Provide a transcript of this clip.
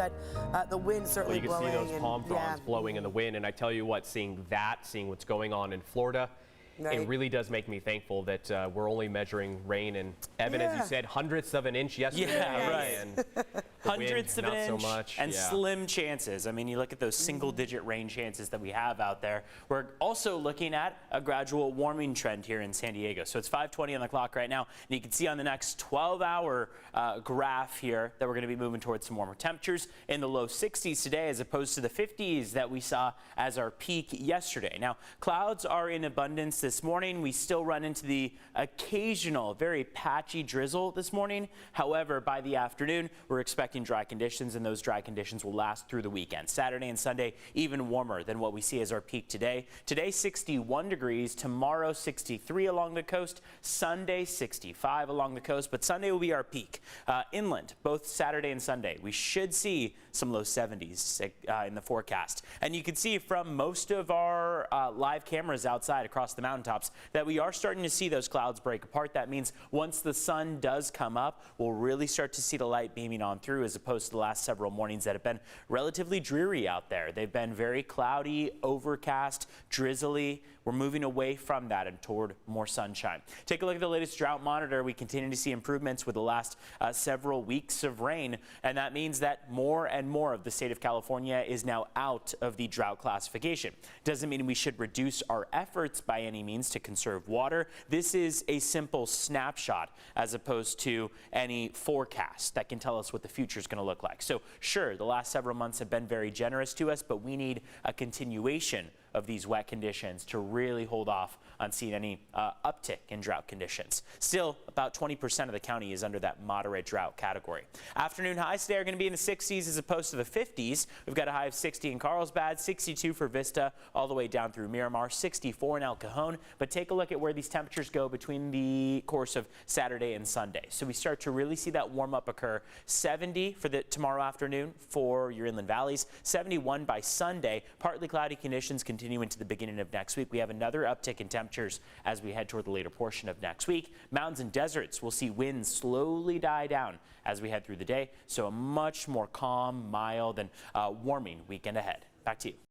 but the wind certainly blowing. You can see those palm fronds blowing in the wind, and I tell you what, seeing what's going on in Florida, it really does make me thankful that we're only measuring rain and, Evan, as you said, hundredths of an inch yesterday. Yeah, right. And hundredths of an inch so much. and slim chances. I mean, you look at those single-digit rain chances that we have out there. We're also looking at a gradual warming trend here in San Diego. So it's 5:20 on the clock right now, and you can see on the next 12-hour graph here that we're going to be moving towards some warmer temperatures in the low 60s today, as opposed to the 50s that we saw as our peak yesterday. Now, clouds are in abundance this morning. We still run into the occasional very patchy drizzle this morning. However, by the afternoon, we're expecting dry conditions, and those dry conditions will last through the weekend. Saturday and Sunday, even warmer than what we see as our peak today. Today, 61 degrees. Tomorrow, 63 along the coast. Sunday, 65 along the coast. But Sunday will be our peak. Inland, both Saturday and Sunday, we should see some low 70s in the forecast. And you can see from most of our live cameras outside across the mountaintops that we are starting to see those clouds break apart. That means once the sun does come up, we'll really start to see the light beaming on through, as opposed to the last several mornings that have been relatively dreary out there. They've been very cloudy, overcast, drizzly. We're moving away from that and toward more sunshine. Take a look at the latest drought monitor. We continue to see improvements with the last several weeks of rain, and that means that more and more of the state of California is now out of the drought classification. Doesn't mean we should reduce our efforts by any means to conserve water. This is a simple snapshot as opposed to any forecast that can tell us what the future is going to look like. So sure, the last several months have been very generous to us, but we need a continuation of these wet conditions to really hold off on seeing any uptick in drought conditions. Still, about 20% of the county is under that moderate drought category. Afternoon highs today are going to be in the 60s as opposed to the 50s. We've got a high of 60 in Carlsbad, 62 for Vista, all the way down through Miramar, 64 in El Cajon. But take a look at where these temperatures go between the course of Saturday and Sunday. So we start to really see that warm up occur. 70 for the tomorrow afternoon for your inland valleys, 71 by Sunday. Partly cloudy conditions continue into the beginning of next week. We have another uptick in temperatures as we head toward the later portion of next week. Mountains and deserts will see winds slowly die down as we head through the day. So a much more calm, mild, and warming weekend ahead. Back to you.